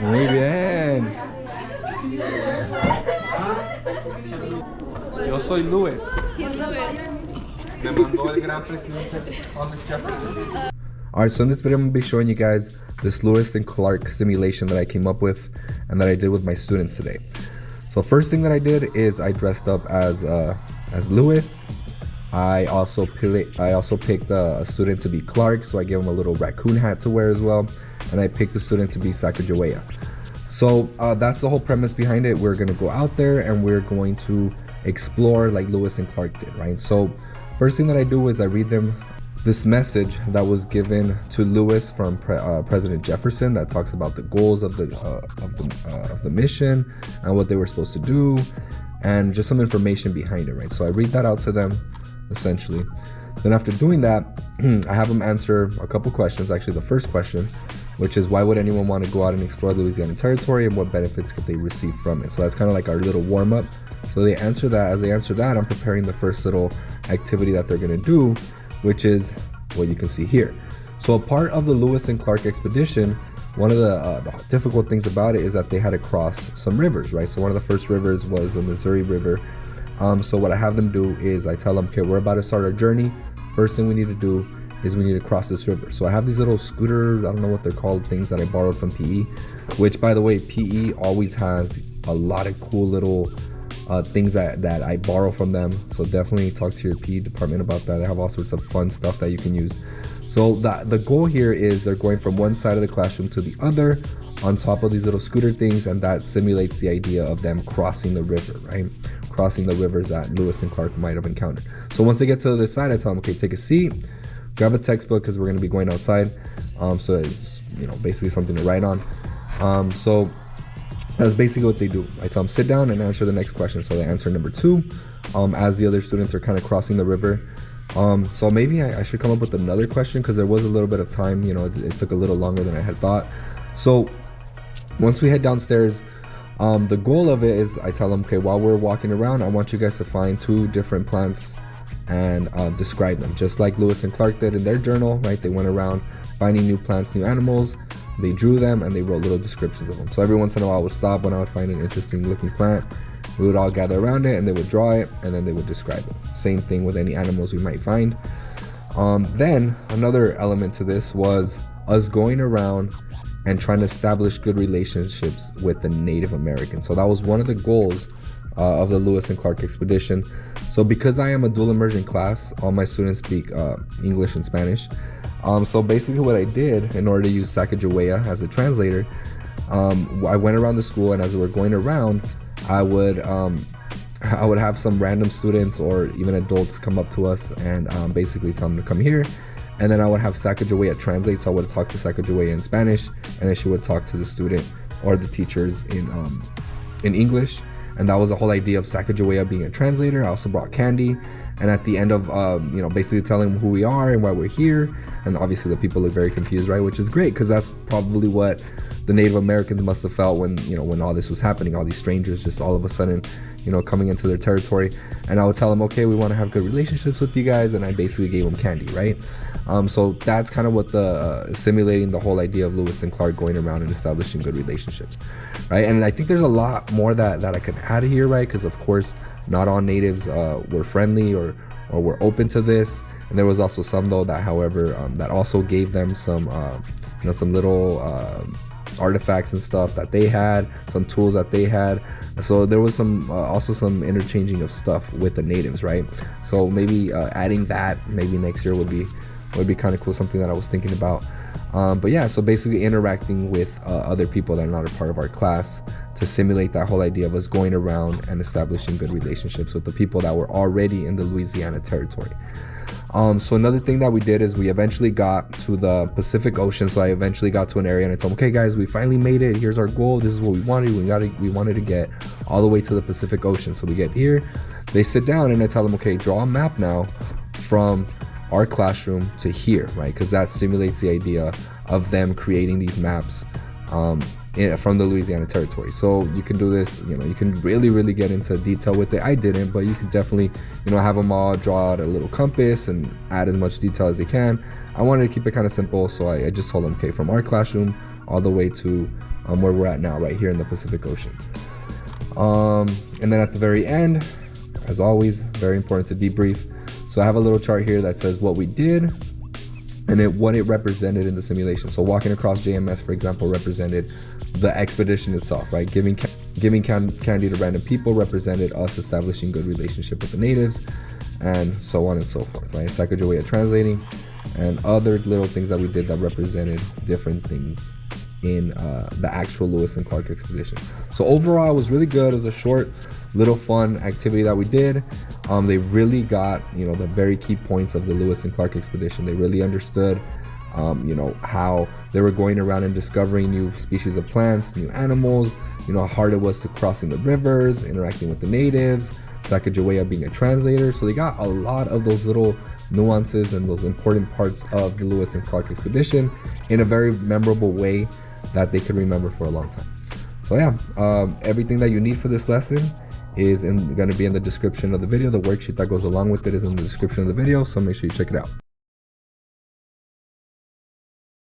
Muy bien. Yo soy Luis. He's Louis. Me mandó el gran presidente Thomas Jefferson. Alright, so in this video I'm going to be showing you guys this Lewis and Clark simulation that I came up with and that I did with my students today. So first thing that I did is I dressed up as Lewis. I also picked a student to be Clark, so I gave him a little raccoon hat to wear as well. And I picked the student to be Sacagawea. So that's the whole premise behind it. We're going to go out there and we're going to explore like Lewis and Clark did, right? So first thing that I do is I read them this message that was given to Lewis from President Jefferson that talks about the goals of the mission and what they were supposed to do and just some information behind it, right? So I read that out to them essentially. Then after doing that, I have them answer a couple questions. Actually, the first question, which is why would anyone want to go out and explore Louisiana Territory and what benefits could they receive from it? So that's kind of like our little warm-up. So they answer that. As they answer that, I'm preparing the first little activity that they're going to do, which is what you can see here. So a part of the Lewis and Clark expedition, one of the difficult things about it is that they had to cross some rivers, right? So one of the first rivers was the Missouri River. So what I have them do is I tell them, okay, we're about to start our journey. First thing we need to do is we need to cross this river. So I have these little scooter, I don't know what they're called, things that I borrowed from PE, which by the way, PE always has a lot of cool little things that I borrow from them. So definitely talk to your PE department about that. They have all sorts of fun stuff that you can use. So the goal here is they're going from one side of the classroom to the other on top of these little scooter things, and that simulates the idea of them crossing the river, right? Crossing the rivers that Lewis and Clark might have encountered. So once they get to the other side, I tell them, okay, take a seat, grab a textbook because we're going to be going outside. So it's, you know, basically something to write on. So that's basically what they do. I tell them sit down and answer the next question. So they answer number 2 as the other students are kind of crossing the river. So maybe I should come up with another question because there was a little bit of time, you know, it took a little longer than I had thought. So once we head downstairs, the goal of it is I tell them, okay, while we're walking around, I want you guys to find 2 different plants and describe them, just like Lewis and Clark did in their journal, right? They went around finding new plants, new animals. They drew them and they wrote little descriptions of them. So every once in a while I would stop when I would find an interesting looking plant. We would all gather around it and they would draw it and then they would describe it. Same thing with any animals we might find. Then another element to this was us going around and trying to establish good relationships with the Native Americans. So that was one of the goals of the Lewis and Clark expedition. So because I am a dual immersion class, all my students speak English and Spanish. So basically what I did in order to use Sacagawea as a translator, I went around the school, and as we were going around, I would have some random students or even adults come up to us and basically tell them to come here. And then I would have Sacagawea translate. So I would talk to Sacagawea in Spanish, and then she would talk to the student or the teachers in English. And that was the whole idea of Sacagawea being a translator. I also brought candy. And at the end of, you know, basically telling them who we are and why we're here. And obviously the people look very confused, right? Which is great, because that's probably what the Native Americans must have felt when, you know, when all this was happening, all these strangers just all of a sudden, you know, coming into their territory. And I would tell them, okay, we want to have good relationships with you guys. And I basically gave them candy, right? So that's kind of what simulating the whole idea of Lewis and Clark going around and establishing good relationships, right? And I think there's a lot more that I can add here, right? Because of course, not all natives were friendly or were open to this, and there was also some though that, however, that also gave them some, you know, some little artifacts and stuff that they had, some tools that they had. So there was some also some interchanging of stuff with the natives, right? So maybe adding that maybe next year would be kind of cool, something that I was thinking about. But yeah, so basically interacting with other people that are not a part of our class to simulate that whole idea of us going around and establishing good relationships with the people that were already in the Louisiana Territory. So another thing that we did is we eventually got to the Pacific Ocean. So I eventually got to an area and I told them, okay guys, we finally made it. Here's our goal. This is what we wanted. We wanted to get all the way to the Pacific Ocean. So we get here, they sit down and I tell them, okay, draw a map now from our classroom to here, right? Because that simulates the idea of them creating these maps from the Louisiana Territory. So you can do this, you know, you can really get into detail with it. I didn't, but you can definitely, you know, have them all draw out a little compass and add as much detail as they can. I wanted to keep it kind of simple, so I just told them, okay, from our classroom all the way to where we're at now, right here in the Pacific Ocean. And then at the very end, as always, very important to debrief. So I have a little chart here that says what we did and what it represented in the simulation. So walking across JMS, for example, represented the expedition itself, right? Giving candy to random people represented us establishing good relationship with the natives, and so on and so forth, right? Sacagawea translating, and other little things that we did that represented different things in the actual Lewis and Clark expedition. So overall, it was really good. It was a short, little fun activity that we did. They really got, you know, the very key points of the Lewis and Clark expedition. They really understood, you know, how they were going around and discovering new species of plants, new animals, you know, how hard it was to crossing the rivers, interacting with the natives, Sacagawea being a translator. So they got a lot of those little nuances and those important parts of the Lewis and Clark expedition in a very memorable way that they could remember for a long time. So yeah, everything that you need for this lesson is going to be in the description of the video. The worksheet that goes along with it is in the description of the video, so make sure you check it out.